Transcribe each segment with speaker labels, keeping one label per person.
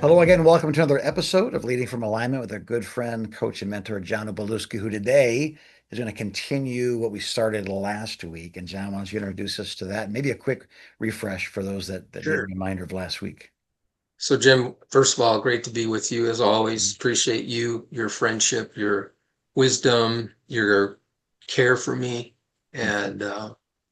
Speaker 1: Hello again. Welcome to another episode of Leading from Alignment with our good friend, coach, and mentor, John Obolewski, who today is going to continue what we started last week. And John, why don't you introduce us to that? Maybe a quick refresh for those that need a
Speaker 2: Sure.
Speaker 1: reminder of last week.
Speaker 2: So, Jim, first of all, great to be with you as always.
Speaker 1: Mhm.
Speaker 2: Appreciate you, your friendship, your wisdom, your care for me, and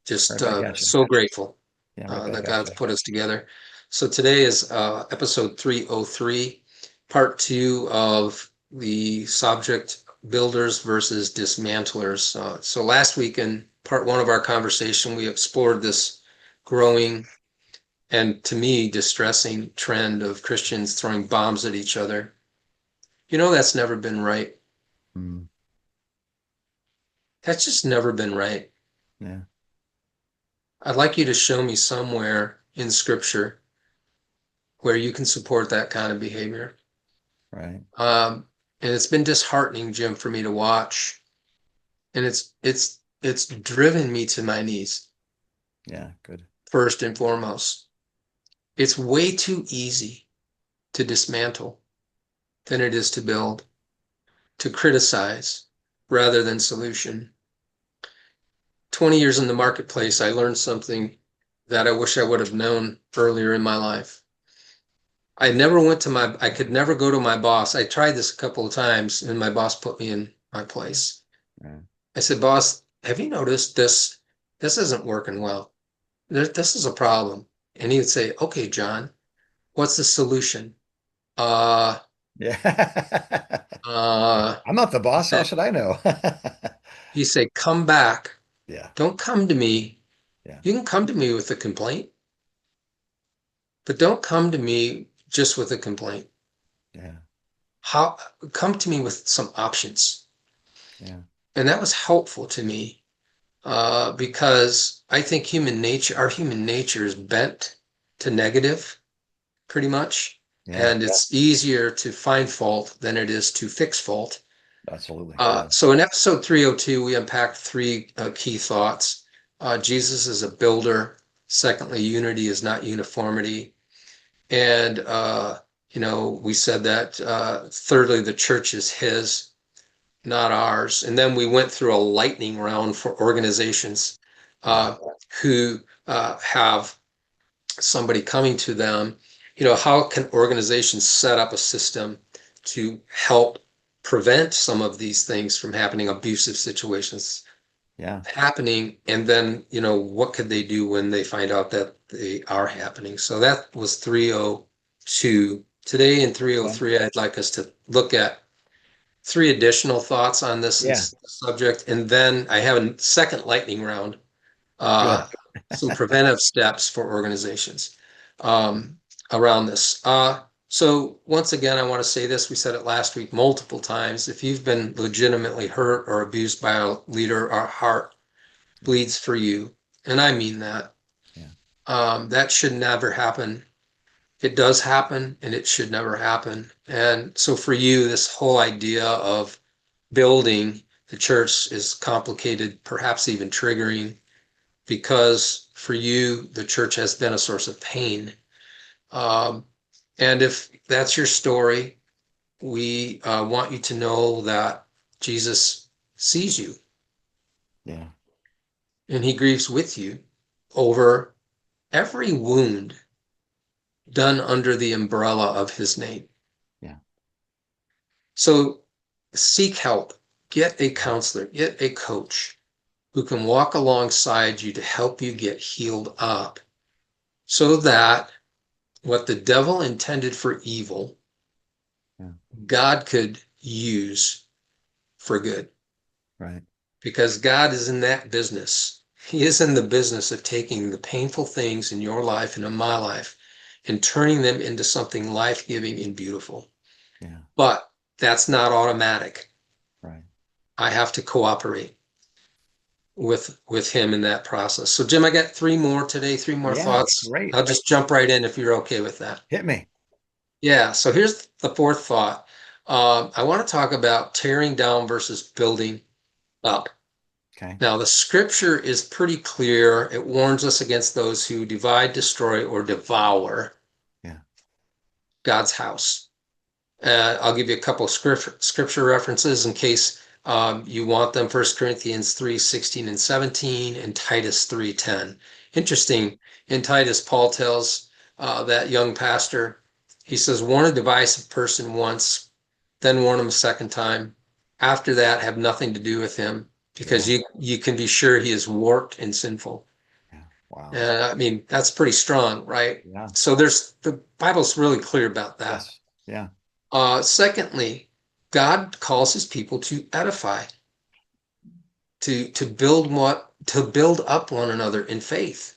Speaker 2: just
Speaker 1: Right back at you.
Speaker 2: so grateful
Speaker 1: Yeah, right back
Speaker 2: that
Speaker 1: at
Speaker 2: God's
Speaker 1: you.
Speaker 2: put us together. So, today is episode 303, part two of the subject builders versus dismantlers. So, last week in part one of our conversation, we explored this growing and to me, distressing trend of Christians throwing bombs at each other. That's never been right.
Speaker 1: Mm,
Speaker 2: That's just never been right.
Speaker 1: yeah,
Speaker 2: I'd like you to show me somewhere in scripture where you can support that kind of behavior.
Speaker 1: right.
Speaker 2: And it's been disheartening, Jim, for me to watch. And it's driven me to my knees,
Speaker 1: Yeah, good.
Speaker 2: first and foremost. It's way too easy to dismantle than it is to build, to criticize rather than solution. 20 years in the marketplace, I learned something that I wish I would have known earlier in my life. I could never go to my boss. I tried this a couple of times and my boss put me in my place.
Speaker 1: Yeah.
Speaker 2: I said, boss, have you noticed this? This isn't working well. This is a problem. And he would say, okay, John, what's the solution? Uh,
Speaker 1: Yeah.
Speaker 2: uh,
Speaker 1: I'm not the boss. How
Speaker 2: that
Speaker 1: should I know?
Speaker 2: he say, come back.
Speaker 1: Yeah,
Speaker 2: Don't come to me.
Speaker 1: yeah,
Speaker 2: You can come to me with a complaint, but don't come to me just with a complaint.
Speaker 1: yeah,
Speaker 2: How come to me with some options.
Speaker 1: yeah.
Speaker 2: And that was helpful to me because I think our human nature is bent to negative pretty much.
Speaker 1: Yeah,
Speaker 2: And it's easier to find fault than it is to fix fault.
Speaker 1: absolutely. Yeah.
Speaker 2: So in episode 302, we unpacked three key thoughts. Jesus is a builder. Secondly, unity is not uniformity. And, we said that thirdly, the church is his, not ours. And then we went through a lightning round for organizations
Speaker 1: Yeah.
Speaker 2: uh, who have somebody coming to them. How can organizations set up a system to help prevent some of these things from happening, abusive situations
Speaker 1: Yeah.
Speaker 2: happening? And then, what could they do when they find out that they are happening? So that was 302. Today in
Speaker 1: Yeah.
Speaker 2: 303, I'd like us to look at three additional thoughts on
Speaker 1: Yeah.
Speaker 2: this subject. And then I have a second lightning round,
Speaker 1: Good.
Speaker 2: uh, some preventive steps for organizations um, around this. So once again, I want to say this. We said it last week multiple times. If you've been legitimately hurt or abused by a leader, our heart
Speaker 1: Yeah.
Speaker 2: bleeds for you. And I mean that.
Speaker 1: Yeah.
Speaker 2: That should never happen. It does happen and it should never happen. And so for you, this whole idea of building the church is complicated, perhaps even triggering, because for you, the church has been a source of pain. Um, and if that's your story, we want you to know that Jesus sees you
Speaker 1: Yeah.
Speaker 2: and he grieves with you over every wound done under the umbrella of his name.
Speaker 1: Yeah.
Speaker 2: So seek help, get a counselor, get a coach who can walk alongside you to help you get healed up so that what the devil intended for evil,
Speaker 1: Yeah.
Speaker 2: God could use for good.
Speaker 1: Right.
Speaker 2: Because God is in that business. He is in the business of taking the painful things in your life and in my life and turning them into something life-giving and beautiful.
Speaker 1: Yeah.
Speaker 2: But that's not automatic.
Speaker 1: Right.
Speaker 2: I have to cooperate with him in that process. So Jim, I got three more today, three more
Speaker 1: Yeah.
Speaker 2: thoughts.
Speaker 1: Great.
Speaker 2: I'll just jump right in if you're okay with that.
Speaker 1: Hit me.
Speaker 2: Yeah, so here's the fourth thought. I want to talk about tearing down versus building up.
Speaker 1: Okay.
Speaker 2: Now, the scripture is pretty clear. It warns us against those who divide, destroy, or devour.
Speaker 1: Yeah.
Speaker 2: God's house. I'll give you a couple of scripture references in case you want them. 1 Corinthians 3:16 and 17 and Titus 3:10. Interesting. In Titus, Paul tells that young pastor, he says, warn a divisive person once, then warn him a second time. After that, have nothing to do with him because
Speaker 1: Yeah.
Speaker 2: you can be sure he is warped and sinful.
Speaker 1: Yeah. Wow.
Speaker 2: I mean, that's pretty strong, right?
Speaker 1: Yeah.
Speaker 2: So the Bible's really clear about that.
Speaker 1: Yes. Yeah.
Speaker 2: Secondly, God calls his people to edify, to build up one another in faith,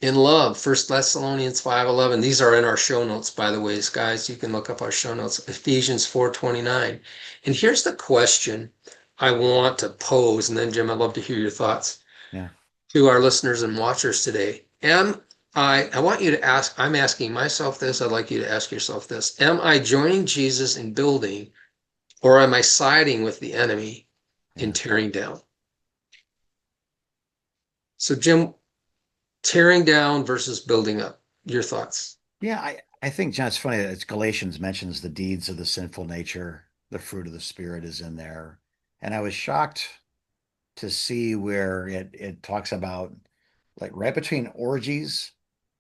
Speaker 2: in love. 1 Thessalonians 5:11. These are in our show notes, by the way, guys. You can look up our show notes. Ephesians 4:29. And here's the question I want to pose, and then Jim, I'd love to hear your thoughts
Speaker 1: Yeah.
Speaker 2: to our listeners and watchers today. I want you to ask, I'm asking myself this, I'd like you to ask yourself this. Am I joining Jesus in building, or am I siding with the enemy in
Speaker 1: Yeah.
Speaker 2: tearing down? So, Jim, tearing down versus building up. Your thoughts?
Speaker 1: Yeah. I think, John, it's funny that it's Galatians mentions the deeds of the sinful nature, the fruit of the spirit is in there. And I was shocked to see where it talks about like right between orgies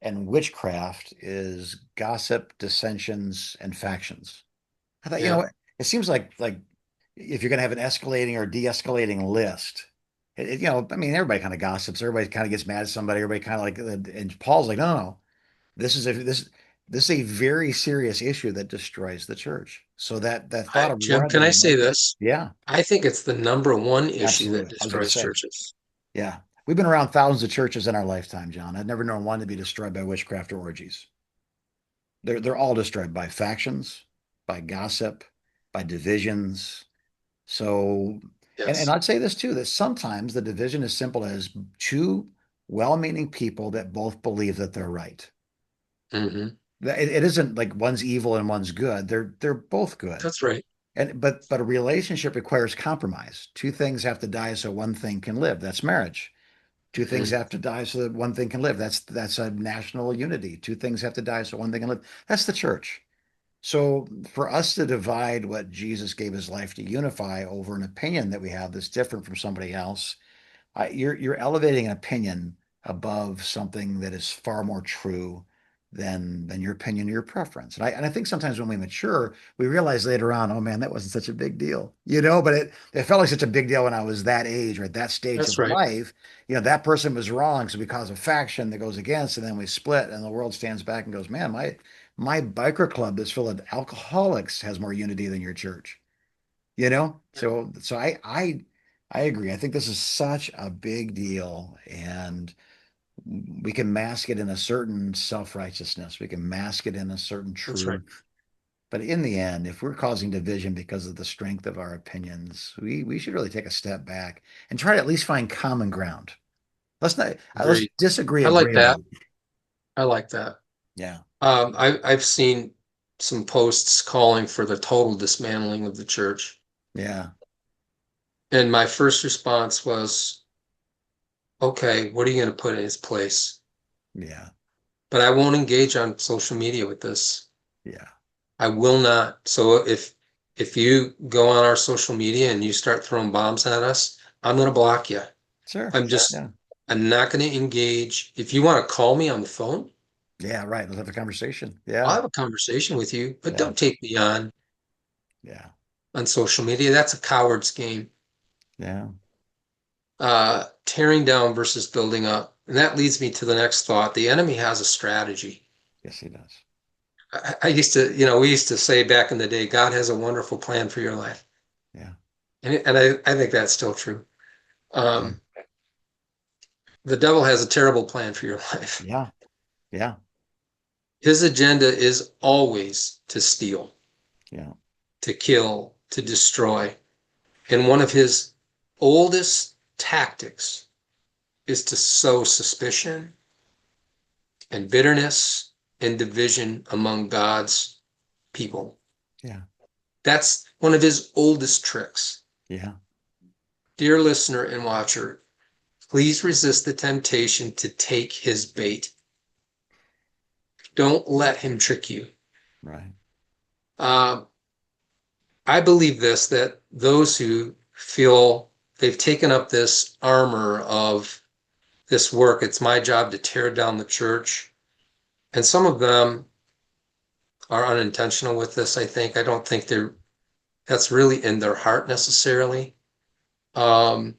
Speaker 1: and witchcraft is gossip, dissensions, and factions. I thought,
Speaker 2: Yeah,
Speaker 1: it seems like if you're going to have an escalating or de-escalating list, I mean, everybody kind of gossips, everybody kind of gets mad at somebody, everybody kind of like, and Paul's like, no, no, no, this is a very serious issue that destroys the church. So that thought of
Speaker 2: Jim, can I
Speaker 1: brethren,
Speaker 2: say this?
Speaker 1: yeah,
Speaker 2: I think it's the number one issue that
Speaker 1: absolutely. I was going to
Speaker 2: destroys
Speaker 1: say,
Speaker 2: churches.
Speaker 1: yeah, we've been around thousands of churches in our lifetime, John. I've never known one to be destroyed by witchcraft or orgies. They're all destroyed by factions, by gossip, by divisions. So, and
Speaker 2: Yes.
Speaker 1: I'd say this too, that sometimes the division is simple as two well-meaning people that both believe that they're right.
Speaker 2: Hmm.
Speaker 1: It isn't like one's evil and one's good. They're both good.
Speaker 2: That's right.
Speaker 1: And but a relationship requires compromise. Two things have to die so one thing can live. That's marriage. Two things
Speaker 2: Hmm.
Speaker 1: have to die so that one thing can live. That's a national unity. Two things have to die so one thing can live. That's the church. So for us to divide what Jesus gave his life to unify over an opinion that we have that's different from somebody else, you're elevating an opinion above something that is far more true than your opinion or your preference. And I think sometimes when we mature, we realize later on, oh man, that wasn't such a big deal, But it felt like such a big deal when I was that age or at that stage
Speaker 2: That's
Speaker 1: of
Speaker 2: right.
Speaker 1: life. That person was wrong, so we cause a faction that goes against, and then we split, and the world stands back and goes, man, my biker club that's full of alcoholics has more unity than your church. So I agree. I think this is such a big deal, and we can mask it in a certain self-righteousness. We can mask it in a certain
Speaker 2: That's right.
Speaker 1: truth. But in the end, if we're causing division because of the strength of our opinions, we should really take a step back and try to at least find common ground. Let's
Speaker 2: Agreed.
Speaker 1: disagree
Speaker 2: I like that.
Speaker 1: agreeably.
Speaker 2: I like that.
Speaker 1: Yeah,
Speaker 2: I've seen some posts calling for the total dismantling of the church.
Speaker 1: yeah,
Speaker 2: And my first response was, okay, what are you going to put in its place?
Speaker 1: yeah,
Speaker 2: But I won't engage on social media with this.
Speaker 1: yeah.
Speaker 2: I will not. So if you go on our social media and you start throwing bombs at us, I'm going to block you.
Speaker 1: Sure.
Speaker 2: I'm just,
Speaker 1: Yeah,
Speaker 2: I'm not going to engage. If you want to call me on the phone,
Speaker 1: yeah. Right. Let's have a conversation.
Speaker 2: I'll
Speaker 1: Yeah,
Speaker 2: have a conversation with you, but
Speaker 1: yeah,
Speaker 2: don't take me
Speaker 1: yeah,
Speaker 2: on social media. That's a coward's game.
Speaker 1: yeah.
Speaker 2: Tearing down versus building up. And that leads me to the next thought. The enemy has a strategy.
Speaker 1: Yes, he does.
Speaker 2: I used to, we used to say back in the day, God has a wonderful plan for your life.
Speaker 1: Yeah,
Speaker 2: And I think that's still true.
Speaker 1: yeah,
Speaker 2: Um, the devil has a terrible plan for your life.
Speaker 1: yeah, yeah,
Speaker 2: His agenda is always to steal,
Speaker 1: yeah,
Speaker 2: to kill, to destroy. And one of his oldest tactics is to sow suspicion and bitterness and division among God's people.
Speaker 1: yeah,
Speaker 2: That's one of his oldest tricks.
Speaker 1: yeah,
Speaker 2: Dear listener and watcher, please resist the temptation to take his bait. Don't let him trick you.
Speaker 1: Right.
Speaker 2: Uh, I believe this, that those who feel they've taken up this armor of this work, it's my job to tear down the church. And some of them are unintentional with this, I think. I don't think that's really in their heart necessarily. Um,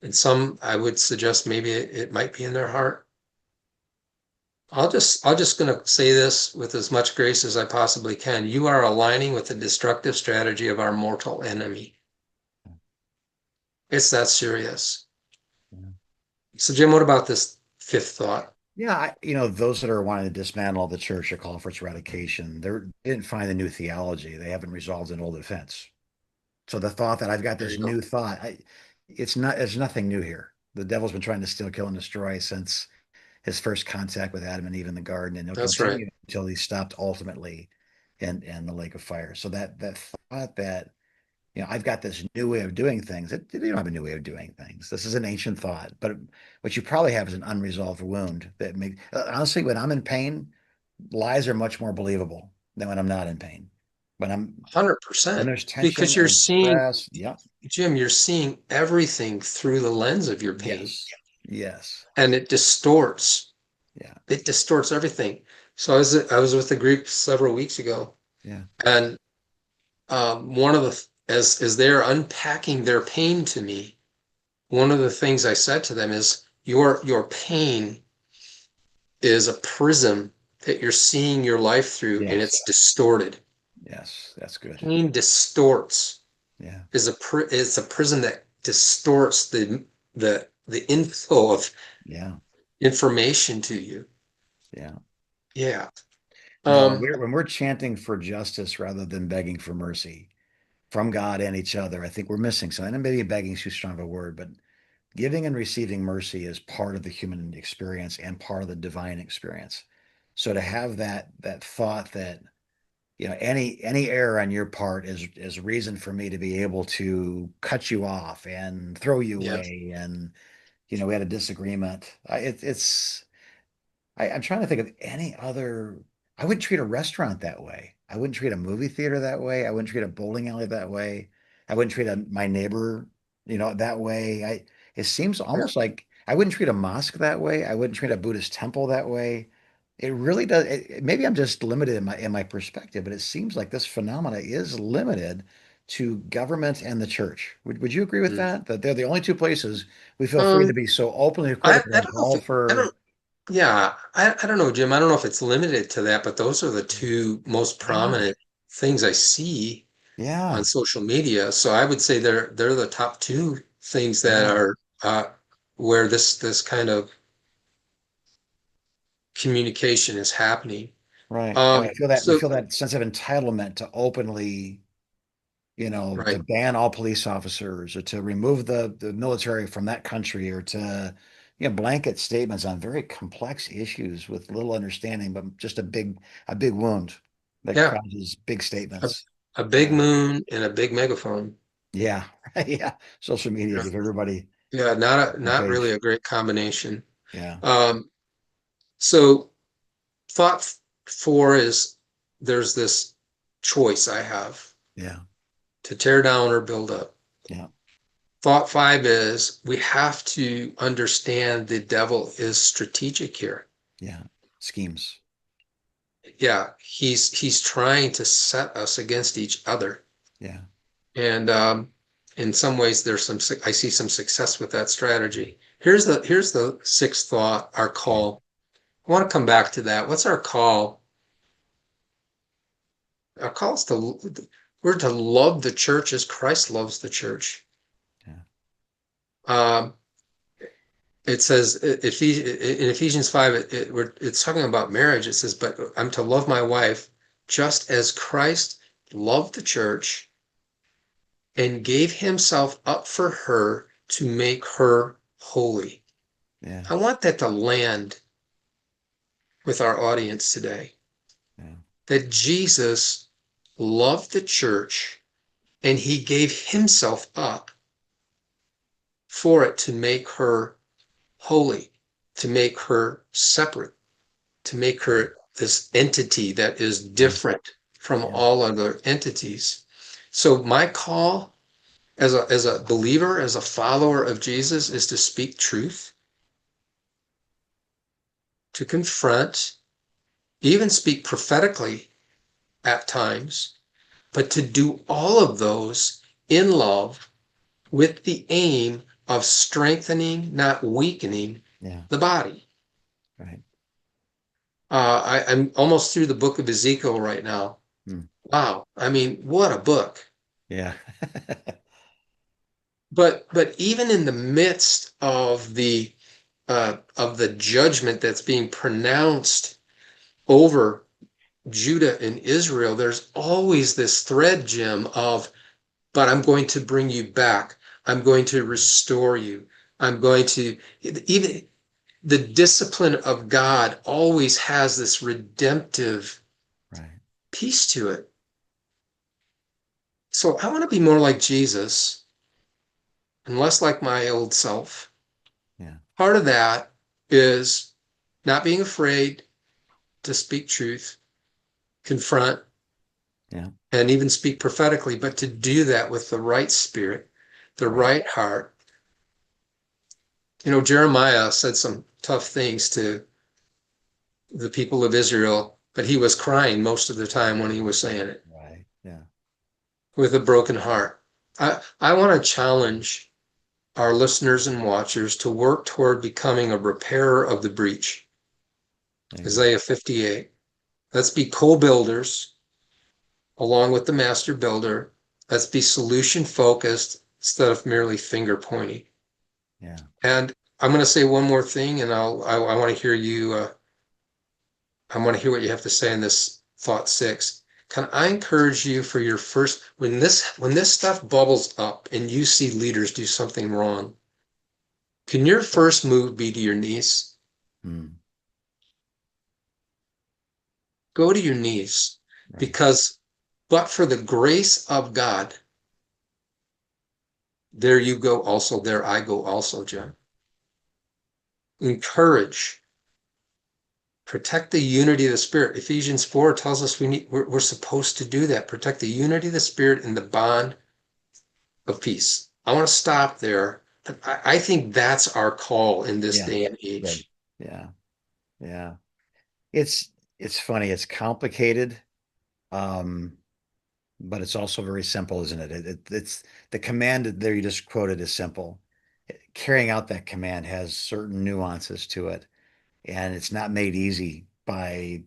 Speaker 2: and some, I would suggest maybe it might be in their heart. I'll just gonna say this with as much grace as I possibly can. You are aligning with the destructive strategy of our mortal enemy. It's that serious.
Speaker 1: Yeah.
Speaker 2: So, Jim, what about this fifth thought?
Speaker 1: Yeah, those that are wanting to dismantle the church or call for its eradication, they didn't find a new theology. They haven't resolved an old offense. So the thought that I've got
Speaker 2: There
Speaker 1: this
Speaker 2: you go.
Speaker 1: new thought, there's nothing new here. The devil's been trying to steal, kill, and destroy since his first contact with Adam and Eve in the garden, and he'll
Speaker 2: That's right.
Speaker 1: continue until he's stopped ultimately in the lake of fire. So that thought that I've got this new way of doing things. You don't have a new way of doing things. This is an ancient thought, but what you probably have is an unresolved wound that make honestly, when I'm in pain, lies are much more believable than when I'm not in pain. When when
Speaker 2: 100%.
Speaker 1: there's tension
Speaker 2: Because you're
Speaker 1: and
Speaker 2: seeing,
Speaker 1: stress, yeah,
Speaker 2: Jim, you're seeing everything through the lens of your pain,
Speaker 1: yes, yes,
Speaker 2: and it distorts.
Speaker 1: yeah,
Speaker 2: It distorts everything. So I was with a group several weeks ago,
Speaker 1: yeah,
Speaker 2: and one of the as they're unpacking their pain to me, one of the things I said to them is your pain is a prism that you're seeing your life through, and
Speaker 1: yes,
Speaker 2: it's distorted.
Speaker 1: yes. That's good.
Speaker 2: Pain distorts.
Speaker 1: Yeah,
Speaker 2: Is a prism that distorts the inflow of
Speaker 1: yeah,
Speaker 2: information to you.
Speaker 1: yeah.
Speaker 2: Yeah.
Speaker 1: When
Speaker 2: Um,
Speaker 1: we're chanting for justice rather than begging for mercy from God and each other, I think we're missing something. And maybe begging is too strong of a word, but giving and receiving mercy is part of the human experience and part of the divine experience. So to have that thought that any error on your part is reason for me to be able to cut you off and throw you
Speaker 2: yeah.
Speaker 1: away, and we had a disagreement. I'm trying to think of any other. I wouldn't treat a restaurant that way. I wouldn't treat a movie theater that way. I wouldn't treat a bowling alley that way. I wouldn't treat my neighbor, that way. It seems
Speaker 2: Yeah.
Speaker 1: almost like I wouldn't treat a mosque that way. I wouldn't treat a Buddhist temple that way. It really does. Maybe I'm just limited in my perspective, but it seems like this phenomena is limited to government and the church. Would you agree with
Speaker 2: Mm.
Speaker 1: that? That they're the only two places we feel free to
Speaker 2: Um,
Speaker 1: be so openly
Speaker 2: I
Speaker 1: critical and
Speaker 2: don't know
Speaker 1: call
Speaker 2: if I
Speaker 1: for.
Speaker 2: don't yeah, I don't know, Jim. I don't know if it's limited to that, but those are the two most
Speaker 1: Yeah.
Speaker 2: prominent things I see on
Speaker 1: Yeah,
Speaker 2: social media. So I would say they're the top two things that
Speaker 1: yeah,
Speaker 2: are where this kind of communication is happening.
Speaker 1: right. And
Speaker 2: Um,
Speaker 1: we
Speaker 2: so
Speaker 1: feel that sense of entitlement to openly, to
Speaker 2: right,
Speaker 1: ban all police officers or to remove the military from that country or to, blanket statements on very complex issues with little understanding, but just a big wound that
Speaker 2: yeah,
Speaker 1: causes big
Speaker 2: a,
Speaker 1: statements.
Speaker 2: a big
Speaker 1: Uh,
Speaker 2: moon and a big megaphone.
Speaker 1: yeah, yeah. Social media,
Speaker 2: Yeah,
Speaker 1: give everybody
Speaker 2: yeah,
Speaker 1: one
Speaker 2: not really
Speaker 1: page.
Speaker 2: a great combination.
Speaker 1: Yeah,
Speaker 2: Um, so thought four is there's this choice I have
Speaker 1: yeah,
Speaker 2: to tear down or build up.
Speaker 1: yeah,
Speaker 2: Thought five is we have to understand the devil is strategic here.
Speaker 1: yeah. Schemes.
Speaker 2: Yeah, he's trying to set us against each other,
Speaker 1: Yeah,
Speaker 2: and in some ways there's I see some success with that strategy. Here's the sixth thought, our
Speaker 1: okay.
Speaker 2: call. I want to come back to that. What's our call? Our call is we're to love the church as Christ loves the church.
Speaker 1: Yeah,
Speaker 2: Um, it says in Ephesians 5, it's talking about marriage. It says, but I'm to love my wife just as Christ loved the church and gave himself up for her to make her holy.
Speaker 1: yeah,
Speaker 2: I want that to land with our audience today,
Speaker 1: yeah,
Speaker 2: that Jesus loved the church and he gave himself up for it to make her holy, to make her separate, to make
Speaker 1: right.
Speaker 2: her this entity that is
Speaker 1: Yeah.
Speaker 2: different from
Speaker 1: Yeah.
Speaker 2: all other entities. So my call as a believer, as a follower of Jesus, is to speak truth, to confront, even speak prophetically at times, but to do all of those in love with the aim of strengthening, not weakening
Speaker 1: Yeah.
Speaker 2: the body.
Speaker 1: Right.
Speaker 2: I'm almost through the book of Ezekiel right now.
Speaker 1: Mm.
Speaker 2: Wow. I mean, what a book.
Speaker 1: Yeah.
Speaker 2: But even in the midst of the judgment that's being pronounced over Judah and Israel, there's always this thread, Jim, of, but I'm going to bring you back. I'm going to restore you. I'm going to, even the discipline of God always has this redemptive
Speaker 1: Right.
Speaker 2: piece to it. So I want to be more like Jesus and less like my old self.
Speaker 1: Yeah.
Speaker 2: Part of that is not being afraid to speak truth, confront,
Speaker 1: Yeah.
Speaker 2: and even speak prophetically, but to do that with the right spirit, the
Speaker 1: Right.
Speaker 2: right heart. You know, Jeremiah said some tough things to the people of Israel, but he was crying most of the time when he was saying it
Speaker 1: Right. Yeah.
Speaker 2: with a broken heart. I want to challenge our listeners and watchers to work toward becoming a repairer of the breach.
Speaker 1: There you go.
Speaker 2: Isaiah 58. Let's be co-builders along with the master builder. Let's be solution focused instead of merely finger pointing.
Speaker 1: Yeah.
Speaker 2: And I'm going to say one more thing, and I want to hear you. I want to hear what you have to say in this thought six. Can I encourage you for your first when this stuff bubbles up and you see leaders do something wrong? Can your first move be to your knees?
Speaker 1: Mm.
Speaker 2: Go to your knees
Speaker 1: Right.
Speaker 2: because, but for the grace of God, there you go. Also, there I go. Also, Jim. Encourage, protect the unity of the spirit. Ephesians 4 tells us we're supposed to do that. Protect the unity of the spirit in the bond of peace. I want to stop there, but I think that's our call in this
Speaker 1: Yeah.
Speaker 2: day and
Speaker 1: Good.
Speaker 2: age.
Speaker 1: Yeah. Yeah. It's it's funny. It's complicated. Um, but it's also very simple, isn't it? It's the command there you just quoted is simple. Carrying out that command has certain nuances to it, and it's not made easy by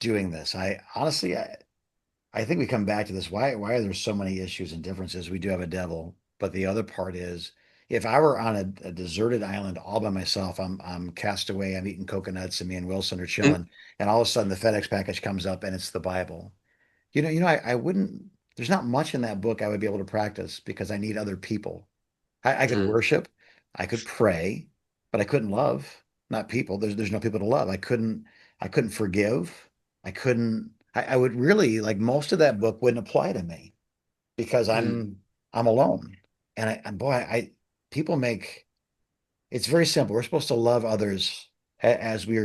Speaker 1: doing this. I honestly, I think we come back to this. Why are there so many issues and differences? We do have a devil, but the other part is if I were on a deserted island all by myself, I'm cast away, I'm eating coconuts, and me and Wilson are
Speaker 2: Mm,
Speaker 1: chilling, and all of a sudden the FedEx package comes up and it's the Bible. I wouldn't, there's not much in that book I would be able to practice because I need other people. I could
Speaker 2: mm,
Speaker 1: worship, I could pray, but I couldn't love, not people. There's no people to love. I couldn't forgive. I would really like most of that book wouldn't apply to me because
Speaker 2: mm,
Speaker 1: I'm alone. And boy, people make it's very simple. We're supposed to love others as we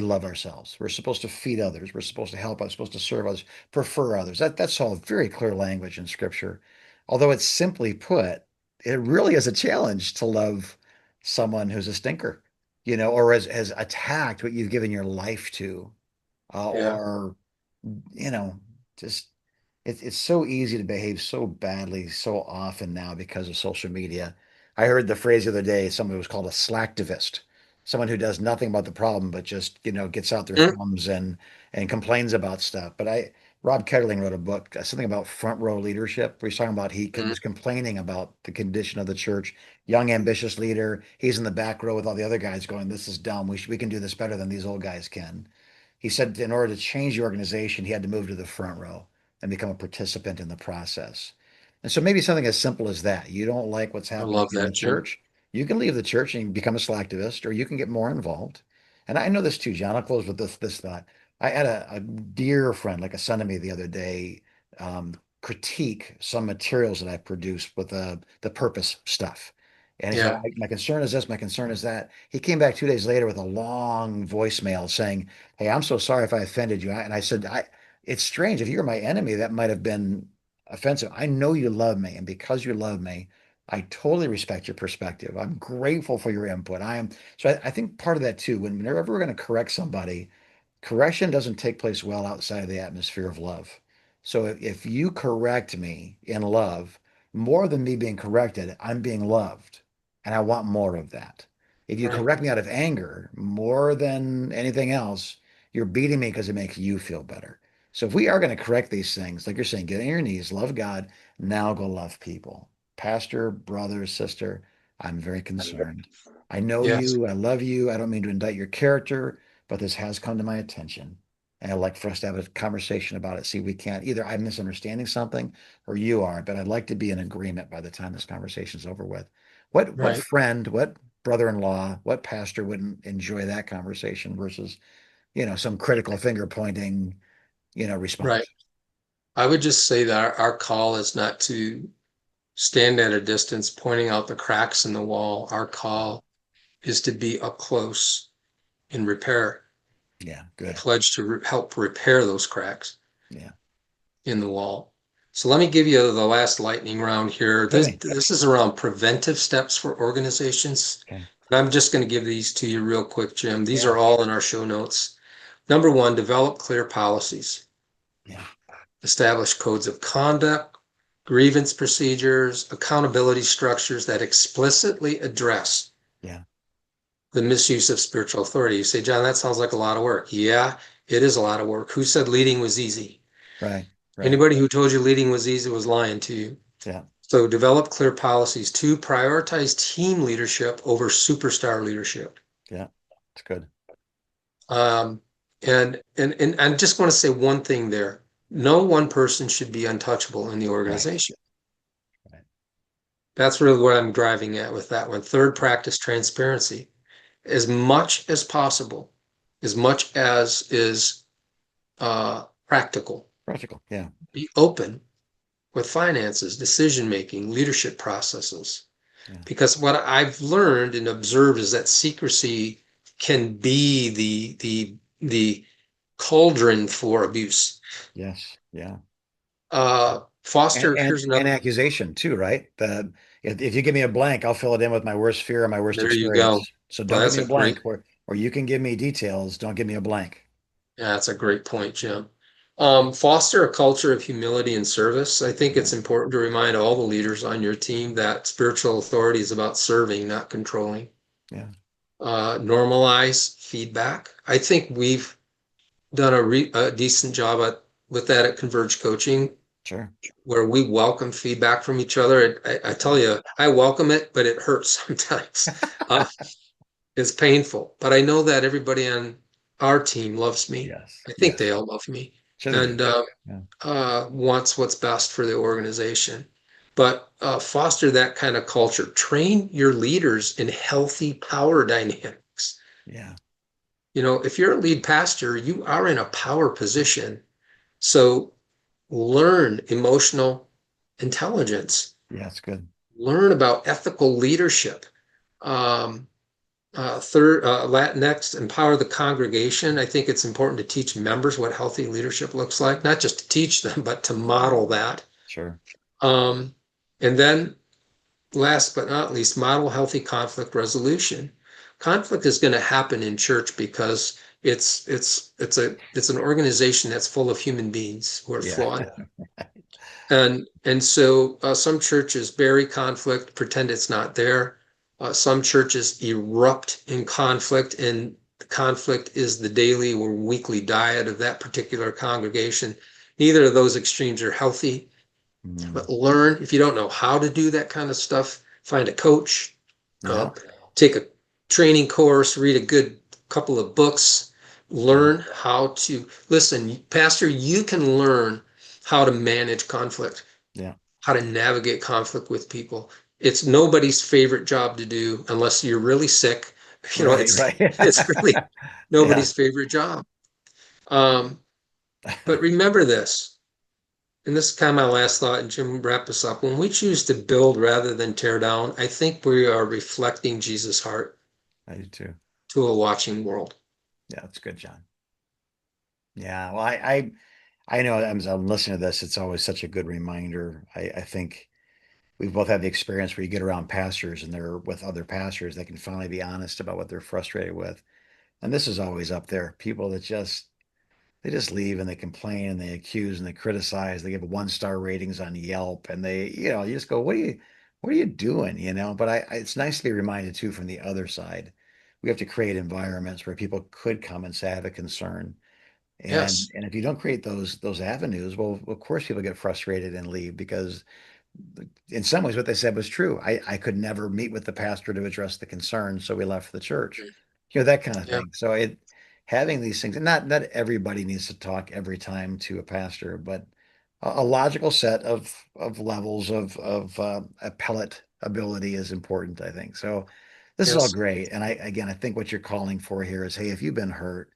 Speaker 1: love ourselves. We're supposed to feed others. We're supposed to help us, supposed to serve others, prefer others. That's all very clear language in scripture. Although it's simply put, it really is a challenge to love someone who's a stinker, or has attacked what you've given your life to,
Speaker 2: yeah.
Speaker 1: or you know, just it's so easy to behave so badly so often now because of social media. I heard the phrase the other day, someone was called a slacktivist, someone who does nothing about the problem but just, gets out their
Speaker 2: Mm,
Speaker 1: thumbs and complains about stuff. But Rob Ketterling wrote a book, something about front row leadership, where he's talking about he
Speaker 2: mm,
Speaker 1: was complaining about the condition of the church, young ambitious leader. He's in the back row with all the other guys going, "This is dumb. We can do this better than these old guys can." He said in order to change the organization, he had to move to the front row and become a participant in the process. And so maybe something as simple as that. You don't like what's
Speaker 2: I
Speaker 1: happening
Speaker 2: love
Speaker 1: in the
Speaker 2: that, Jim.
Speaker 1: church. You can leave the church and become a slacktivist, or you can get more involved. And I know this too, John. I'll close with this thought. I had a dear friend, like a son to me, the other day, critique some materials that I produced with the purpose stuff. And he said,
Speaker 2: Yeah.
Speaker 1: my concern is this, my concern is that. He came back 2 days later with a long voicemail saying, "Hey, I'm so sorry if I offended you." And I said, it's strange. If you were my enemy, that might have been offensive. I know you love me. And because you love me, I totally respect your perspective. I'm grateful for your input. I think part of that too, whenever we're going to correct somebody, correction doesn't take place well outside of the atmosphere of love. So if you correct me in love, more than me being corrected, I'm being loved. And I want more of that. If you
Speaker 2: Right.
Speaker 1: correct me out of anger, more than anything else, you're beating me because it makes you feel better. So if we are going to correct these things, like you're saying, get on your knees, love God, now go love people. Pastor, brother, sister, I'm very concerned. I know
Speaker 2: Yes.
Speaker 1: you. I love you. I don't mean to indict your character, but this has come to my attention. And I'd like for us to have a conversation about it. See, if we can't either I'm misunderstanding something or you are, but I'd like to be in agreement by the time this conversation is over with. What
Speaker 2: Right.
Speaker 1: friend, what brother-in-law, what pastor wouldn't enjoy that conversation versus, some critical finger pointing,
Speaker 2: Right.
Speaker 1: response?
Speaker 2: I would just say that our call is not to stand at a distance pointing out the cracks in the wall. Our call is to be up close and repair,
Speaker 1: Yeah, good.
Speaker 2: pledge to help repair those cracks
Speaker 1: Yeah.
Speaker 2: in the wall. So let me give you the last lightning round here.
Speaker 1: Hit
Speaker 2: This
Speaker 1: me.
Speaker 2: this is around preventive steps for organizations.
Speaker 1: Okay.
Speaker 2: And I'm just going to give these to you real quick, Jim. These
Speaker 1: Yeah.
Speaker 2: are all in our show notes. Number one, develop clear policies.
Speaker 1: Yeah.
Speaker 2: Establish codes of conduct, grievance procedures, accountability structures that explicitly address
Speaker 1: Yeah.
Speaker 2: the misuse of spiritual authority. You say, John, that sounds like a lot of work. Yeah, it is a lot of work. Who said leading was easy?
Speaker 1: Right. Right.
Speaker 2: Anybody who told you leading was easy was lying to you.
Speaker 1: Yeah.
Speaker 2: So develop clear policies. Two, prioritize team leadership over superstar leadership.
Speaker 1: Yeah. It's good.
Speaker 2: Um, and I just want to say one thing there. No one person should be untouchable in the
Speaker 1: Right.
Speaker 2: organization.
Speaker 1: Right.
Speaker 2: That's really what I'm driving at with that one. Third, practice transparency as much as possible, as much as is practical.
Speaker 1: Practical. Yeah.
Speaker 2: Be open with finances, decision making, leadership processes.
Speaker 1: Yeah.
Speaker 2: Because what I've learned and observed is that secrecy can be the cauldron for abuse.
Speaker 1: Yes. Yeah.
Speaker 2: Foster,
Speaker 1: And
Speaker 2: here's
Speaker 1: and
Speaker 2: another.
Speaker 1: accusation too, right? If you give me a blank, I'll fill it in with my worst fear or my worst
Speaker 2: There you go.
Speaker 1: experience. So
Speaker 2: Well,
Speaker 1: don't give
Speaker 2: that's
Speaker 1: me
Speaker 2: a
Speaker 1: a
Speaker 2: great,
Speaker 1: blank, or you can give me details. Don't give me a blank.
Speaker 2: yeah, that's a great point, Jim. Foster a culture of humility and service. I think
Speaker 1: Yeah.
Speaker 2: it's important to remind all the leaders on your team that spiritual authority is about serving, not controlling.
Speaker 1: Yeah.
Speaker 2: Normalize feedback. I think we've done a decent job with that at Converge Coaching,
Speaker 1: Sure.
Speaker 2: where we welcome feedback from each other. I tell
Speaker 1: Yeah.
Speaker 2: you, I welcome it, but it hurts sometimes. Uh, it's painful, but I know that everybody on our team loves me.
Speaker 1: Yes.
Speaker 2: I think they
Speaker 1: Yes.
Speaker 2: all love me
Speaker 1: Sure they do.
Speaker 2: and
Speaker 1: Yeah.
Speaker 2: wants what's best for the organization. But foster that kind of culture. Train your leaders in healthy power dynamics.
Speaker 1: Yeah.
Speaker 2: You know, if you're a lead pastor, you are in a power position. So learn emotional intelligence,
Speaker 1: Yeah. It's good.
Speaker 2: learn about ethical leadership. Um, next, empower the congregation. I think it's important to teach members what healthy leadership looks like, not just to teach them, but to model that.
Speaker 1: Sure.
Speaker 2: Um, and then, last but not least, model healthy conflict resolution. Conflict is going to happen in church because it's an organization that's full of human beings who are
Speaker 1: Yeah.
Speaker 2: flawed. And so some churches bury conflict, pretend it's not there. Some churches erupt in conflict, and the conflict is the daily or weekly diet of that particular congregation. Neither of those extremes are healthy,
Speaker 1: Mm.
Speaker 2: but learn. If you don't know how to do that kind of stuff, find a coach,
Speaker 1: Yeah.
Speaker 2: uh, take a training course, read a good couple of books,
Speaker 1: Yeah.
Speaker 2: learn how to listen. Pastor, you can learn how to manage conflict,
Speaker 1: Yeah.
Speaker 2: how to navigate conflict with people. It's nobody's favorite job to do unless you're really sick. You know,
Speaker 1: Right.
Speaker 2: it's
Speaker 1: Right.
Speaker 2: it's really
Speaker 1: Yeah.
Speaker 2: nobody's favorite job. Um, but remember this, and this is kind of my last thought, and Jim, wrap us up. When we choose to build rather than tear down, I think we are reflecting Jesus' heart
Speaker 1: I do too.
Speaker 2: to a watching world.
Speaker 1: Yeah, that's good, John. Yeah, well, I know as I'm listening to this, it's always such a good reminder. I think we've both had the experience where you get around pastors and they're with other pastors, they can finally be honest about what they're frustrated with. And this is always up there. People that just leave and they complain and they accuse and they criticize. They give one-star ratings on Yelp and you just go, what are you doing? But it's nice to be reminded too from the other side. We have to create environments where people could come and say, I have a concern. And
Speaker 2: Yes,
Speaker 1: and if you don't create those avenues, well, of course people get frustrated and leave because in some ways what they said was true. I could never meet with the pastor to address the concerns, so we left the church. That kind of
Speaker 2: yeah,
Speaker 1: thing. So having these things, and not everybody needs to talk every time to a pastor, but a logical set of levels of appellate ability is important, I think. So this is all
Speaker 2: yes,
Speaker 1: great. And I think what you're calling for here is, hey, if you've been hurt,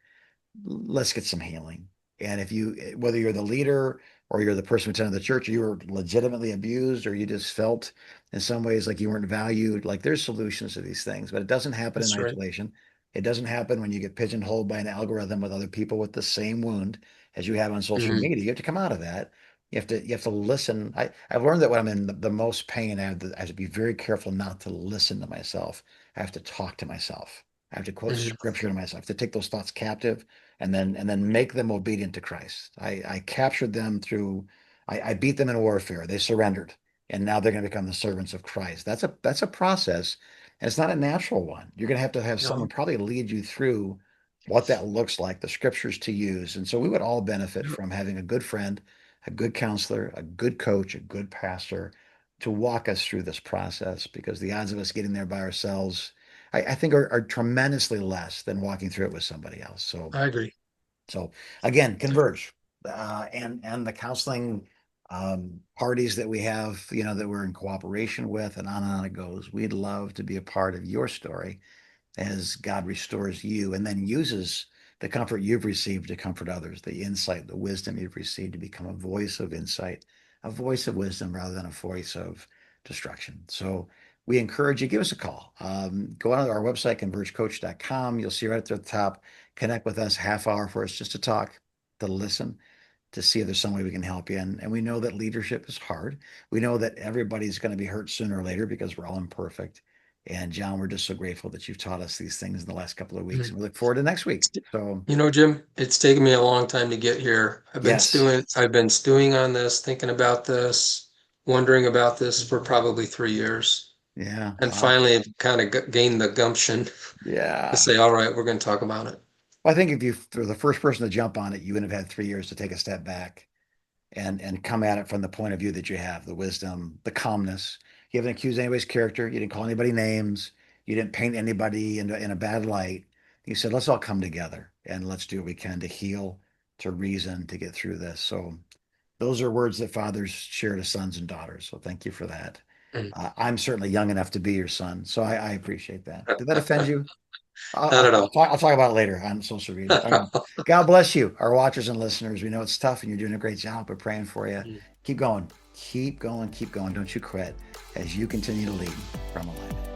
Speaker 1: let's get some healing. And if whether you're the leader or you're the person who attended the church, or you were legitimately abused, or you just felt in some ways like you weren't valued, like there's solutions to these things, but it doesn't happen in
Speaker 2: that's right.
Speaker 1: isolation. It doesn't happen when you get pigeonholed by an algorithm with other people with the same wound as you have on social
Speaker 2: Mhm.
Speaker 1: media. You have to come out of that. You have to listen. I've learned that when I'm in the most pain, I have to be very careful not to listen to myself. I have to talk to myself. I have to quote
Speaker 2: Mhm.
Speaker 1: scripture to myself, to take those thoughts captive and then make them obedient to Christ. I captured them through I beat them in warfare. They surrendered. And now they're going to become the servants of Christ. That's a process. And it's not a natural one. You're going to have someone
Speaker 2: No,
Speaker 1: probably lead you through what that looks like, the scriptures to use. And so we would all benefit
Speaker 2: no,
Speaker 1: from having a good friend, a good counselor, a good coach, a good pastor to walk us through this process because the odds of us getting there by ourselves, I think are tremendously less than walking through it with somebody else. So
Speaker 2: I agree.
Speaker 1: so again, converge, and the counseling parties that we have, that we're in cooperation with, and on it goes. We'd love to be a part of your story as God restores you and then uses the comfort you've received to comfort others, the insight, the wisdom you've received to become a voice of insight, a voice of wisdom rather than a voice of destruction. So we encourage you, give us a call. Go on to our website, convergecoach.com. You'll see right at the top, connect with us, half hour for us just to talk, to listen, to see if there's some way we can help you. And we know that leadership is hard. We know that everybody's going to be hurt sooner or later because we're all imperfect. And John, we're just so grateful that you've taught us these things in the last couple of weeks.
Speaker 2: Mhm.
Speaker 1: And we look forward to next week. So,
Speaker 2: Jim, it's taken me a long time to get here.
Speaker 1: yes.
Speaker 2: I've been stewing on this, thinking about this, wondering about this for probably 3 years.
Speaker 1: Yeah.
Speaker 2: And
Speaker 1: Wow.
Speaker 2: finally, I've kind of gained the gumption to
Speaker 1: Yeah.
Speaker 2: say, all right, we're going to talk about it.
Speaker 1: Well, I think if you were the first person to jump on it, you would have had 3 years to take a step back and come at it from the point of view that you have, the wisdom, the calmness. You haven't accused anybody's character. You didn't call anybody names. You didn't paint anybody in a bad light. You said, let's all come together and let's do what we can to heal, to reason, to get through this. So those are words that fathers share to sons and daughters. So thank you for that.
Speaker 2: Mm.
Speaker 1: I'm certainly young enough to be your son, so I appreciate that. Did that offend you? I'll,
Speaker 2: Not
Speaker 1: I'll,
Speaker 2: at
Speaker 1: I'll
Speaker 2: all.
Speaker 1: talk, I'll talk about it later on social media. All right. God bless you, our watchers and listeners. We know it's tough and you're doing a great job. We're praying for you.
Speaker 2: Mm.
Speaker 1: Keep going. Keep going. Keep going. Don't you quit as you continue to lead from alignment.